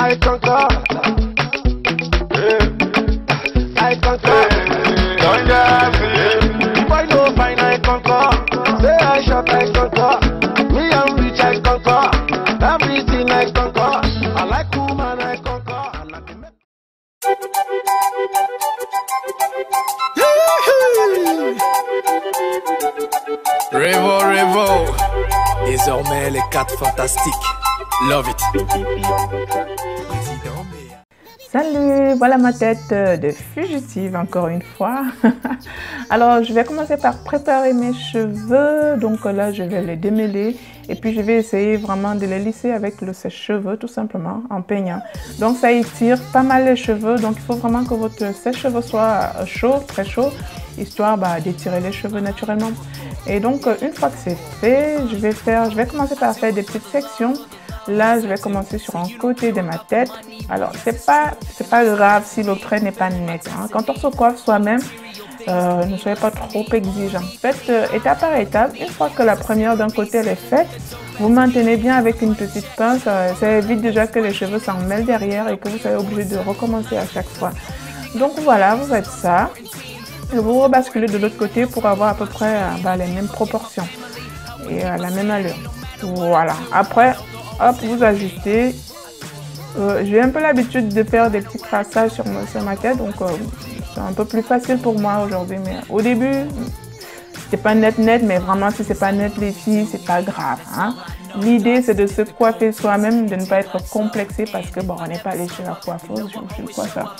I conquer. I conquer. Don't just boy no fine, I conquer. Say I shot, I conquer. Me I'm rich, I conquer. Everything I conquer. I like woman, I conquer. I like the Revo, désormais les 4 fantastiques. Love it. Salut, voilà ma tête de fugitive encore une fois. Alors je vais commencer par préparer mes cheveux. Donc là je vais les démêler et puis je vais essayer vraiment de les lisser avec le sèche-cheveux tout simplement en peignant. Donc ça étire pas mal les cheveux, donc il faut vraiment que votre sèche-cheveux soit chaud, très chaud, histoire d'étirer les cheveux naturellement. Et donc une fois que c'est fait, je vais commencer par faire des petites sections. Là, je vais commencer sur un côté de ma tête. Alors, c'est pas grave si le trait n'est pas net. Hein. Quand on se coiffe soi-même, ne soyez pas trop exigeant. Faites étape par étape. Une fois que la première d'un côté elle est faite, vous maintenez bien avec une petite pince. Ça évite déjà que les cheveux s'en mêlent derrière et que vous soyez obligé de recommencer à chaque fois. Donc voilà, vous faites ça. Et vous rebasculez de l'autre côté pour avoir à peu près les mêmes proportions et la même allure. Voilà. Après, hop, vous ajustez. J'ai un peu l'habitude de faire des petits traçages sur ma tête, donc c'est un peu plus facile pour moi aujourd'hui. Mais au début, c'est pas net, mais vraiment si c'est pas net les filles, c'est pas grave. Hein. L'idée c'est de se coiffer soi-même, de ne pas être complexé parce que bon, on n'est pas allé chez la coiffeuse, je suis le coiffeur.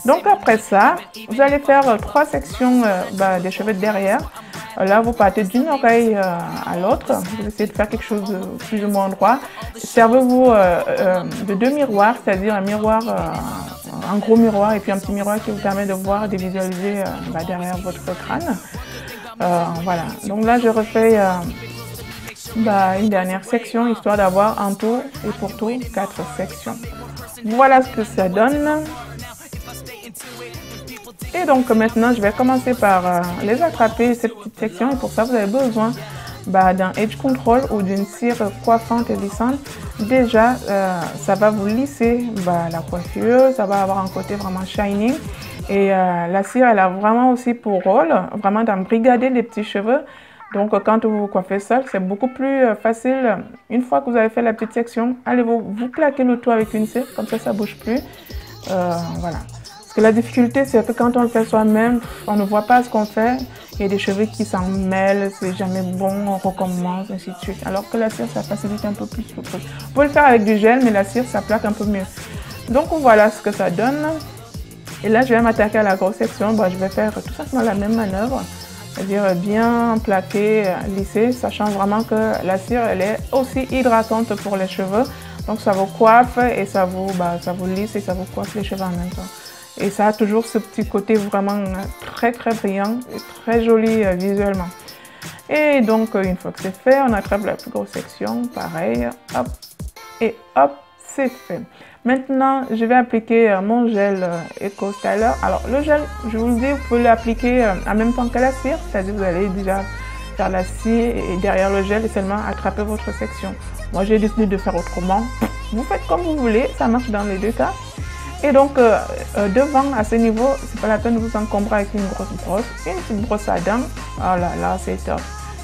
Donc après ça, vous allez faire 3 sections des cheveux de derrière. Là, vous partez d'une oreille à l'autre. Vous essayez de faire quelque chose de plus ou moins droit. Servez-vous de 2 miroirs, c'est-à-dire un miroir, un gros miroir et puis un petit miroir qui vous permet de voir, de visualiser derrière votre crâne. Voilà. Donc là, je refais une dernière section, histoire d'avoir un tour et pour tout 4 sections. Voilà ce que ça donne. Et donc maintenant, je vais commencer par les attraper, ces petites sections. Et pour ça, vous avez besoin d'un edge control ou d'une cire coiffante et lissante. Déjà, ça va vous lisser la coiffure, ça va avoir un côté vraiment shining. Et la cire, elle a vraiment aussi pour rôle, vraiment d'embrigader les petits cheveux. Donc quand vous vous coiffez seul, c'est beaucoup plus facile. Une fois que vous avez fait la petite section, allez vous plaquez le tout avec une cire, comme ça, ça ne bouge plus. Voilà. Parce que la difficulté, c'est que quand on le fait soi-même, on ne voit pas ce qu'on fait. Il y a des cheveux qui s'en mêlent, c'est jamais bon, on recommence, ainsi de suite. Alors que la cire, ça facilite un peu plus le truc. Vous pouvez le faire avec du gel, mais la cire, ça plaque un peu mieux. Donc voilà ce que ça donne. Et là, je vais m'attaquer à la grosse section. Je vais faire tout simplement la même manœuvre. C'est-à-dire bien plaquer, lisser, sachant vraiment que la cire, elle est aussi hydratante pour les cheveux. Donc ça vous coiffe et ça vous lisse et ça vous coiffe les cheveux en même temps. Et ça a toujours ce petit côté vraiment très très brillant et très joli visuellement. Et donc une fois que c'est fait, on attrape la plus grosse section, pareil, hop, et hop, c'est fait. Maintenant, je vais appliquer mon gel Eco Styler. Alors le gel, je vous le dis, vous pouvez l'appliquer en même temps que la cire, c'est-à-dire vous allez déjà faire la cire et derrière le gel et seulement attraper votre section. Moi j'ai décidé de faire autrement. Vous faites comme vous voulez, ça marche dans les deux cas. Et donc, devant, à ce niveau, c'est pas la peine de vous encombrer avec une grosse brosse. Une petite brosse à dents, oh là, c'est top.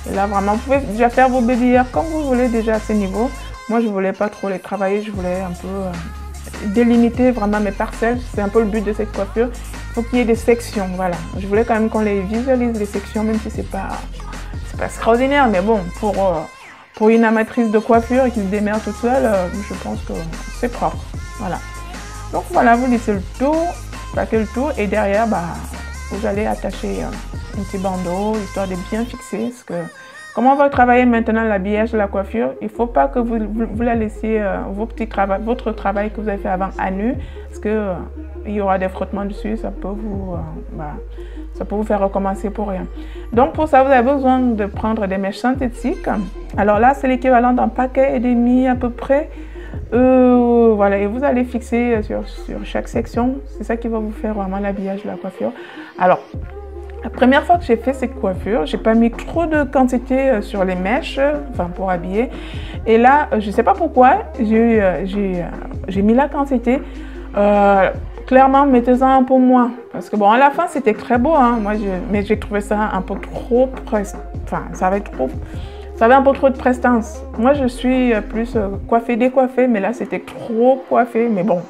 Et là, vraiment, vous pouvez déjà faire vos bélières comme vous voulez déjà à ce niveau. Moi, je voulais pas trop les travailler, je voulais un peu délimiter vraiment mes parcelles. C'est un peu le but de cette coiffure. Il faut qu'il y ait des sections, voilà. Je voulais quand même qu'on les visualise, les sections, même si c'est pas extraordinaire. Mais bon, pour une amatrice de coiffure qui se démerde toute seule, je pense que c'est propre, voilà. Donc voilà, vous lissez le tout, plaquez le tout et derrière, vous allez attacher un petit bandeau, histoire de bien fixer. Parce que, comment on va travailler maintenant l'habillage de la coiffure, il ne faut pas que vous la laissiez, votre travail que vous avez fait avant à nu, parce que il y aura des frottements dessus, ça peut vous faire recommencer pour rien. Donc pour ça, vous avez besoin de prendre des mèches synthétiques. Alors là, c'est l'équivalent d'un paquet et demi à peu près. Voilà, et vous allez fixer sur chaque section. C'est ça qui va vous faire vraiment l'habillage de la coiffure. Alors, La première fois que j'ai fait cette coiffure, j'ai pas mis trop de quantité sur les mèches, enfin pour habiller. Et là, je sais pas pourquoi, j'ai mis la quantité. Clairement, mettez-en un peu moins. Parce que bon, à la fin, c'était très beau, hein. Mais j'ai trouvé ça un peu trop enfin, ça avait un peu trop de prestance. Moi, je suis plus coiffée, décoiffée, mais là, c'était trop coiffé. Mais bon,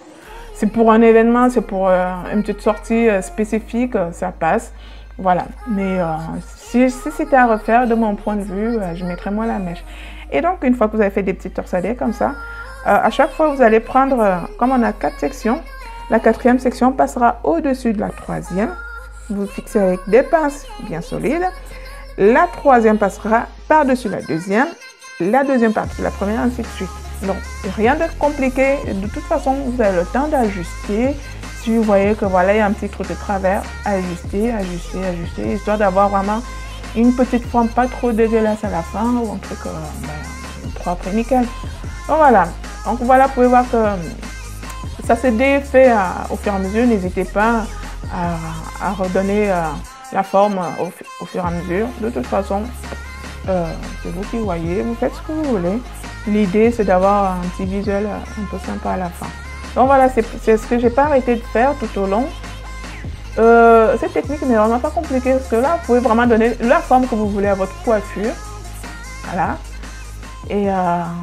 c'est pour un événement, c'est pour une petite sortie spécifique, ça passe. Voilà. Mais si c'était à refaire, de mon point de vue, je mettrais moins la mèche. Et donc, une fois que vous avez fait des petits torsadés comme ça, à chaque fois, vous allez prendre, comme on a 4 sections, la 4e section passera au-dessus de la 3e. Vous fixez avec des pinces bien solides. La 3e passera par-dessus la 2e. La 2e par-dessus la 1re, ainsi de suite. Donc, rien de compliqué. De toute façon, vous avez le temps d'ajuster. Si vous voyez que voilà, il y a un petit trou de travers, ajuster, histoire d'avoir vraiment une petite forme pas trop dégueulasse à la fin ou un truc propre et nickel. Donc voilà. Donc voilà, vous pouvez voir que ça s'est défait au fur et à mesure. N'hésitez pas à redonner la forme au fur et à mesure. De toute façon, c'est vous qui voyez, vous faites ce que vous voulez. L'idée, c'est d'avoir un petit visuel un peu sympa à la fin. Donc voilà, c'est ce que j'ai pas arrêté de faire tout au long. Cette technique n'est vraiment pas compliquée parce que là, vous pouvez vraiment donner la forme que vous voulez à votre coiffure. Voilà. Et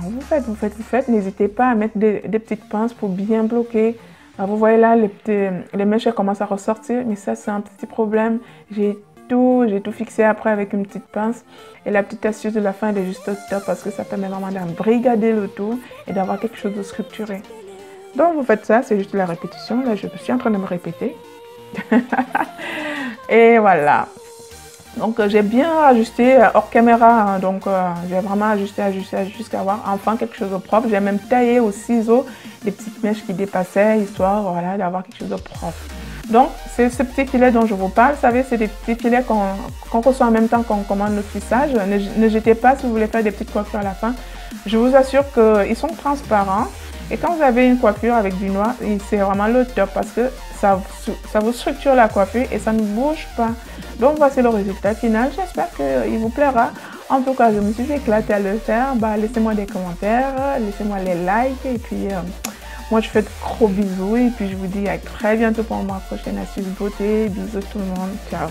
vous faites. N'hésitez pas à mettre des petites pinces pour bien bloquer. Vous voyez là, les mèches commencent à ressortir, mais ça, c'est un petit problème. J'ai tout fixé après avec une petite pince. Et la petite astuce de la fin, elle est juste au top parce que ça permet vraiment d'embrigader le tout et d'avoir quelque chose de structuré. Donc, vous faites ça, c'est juste la répétition. Là, je suis en train de me répéter. Et voilà. Donc, j'ai bien ajusté hors caméra. Hein, donc, j'ai vraiment ajusté jusqu'à avoir enfin quelque chose de propre. J'ai même taillé au ciseau des petites mèches qui dépassaient, histoire voilà, d'avoir quelque chose de propre. Donc, c'est ce petit filet dont je vous parle. Vous savez, c'est des petits filets qu'on reçoit en même temps qu'on commande notre lissage. Ne jetez pas si vous voulez faire des petites coiffures à la fin. Je vous assure qu'ils sont transparents. Et quand vous avez une coiffure avec du noir, c'est vraiment le top parce que ça vous structure la coiffure et ça ne bouge pas. Donc voici le résultat final. J'espère qu'il vous plaira. En tout cas, je me suis éclatée à le faire. Laissez-moi des commentaires, laissez-moi les likes. Et puis, moi, je fais de gros bisous. Et puis, je vous dis à très bientôt pour ma prochaine astuce beauté. Bisous tout le monde. Ciao.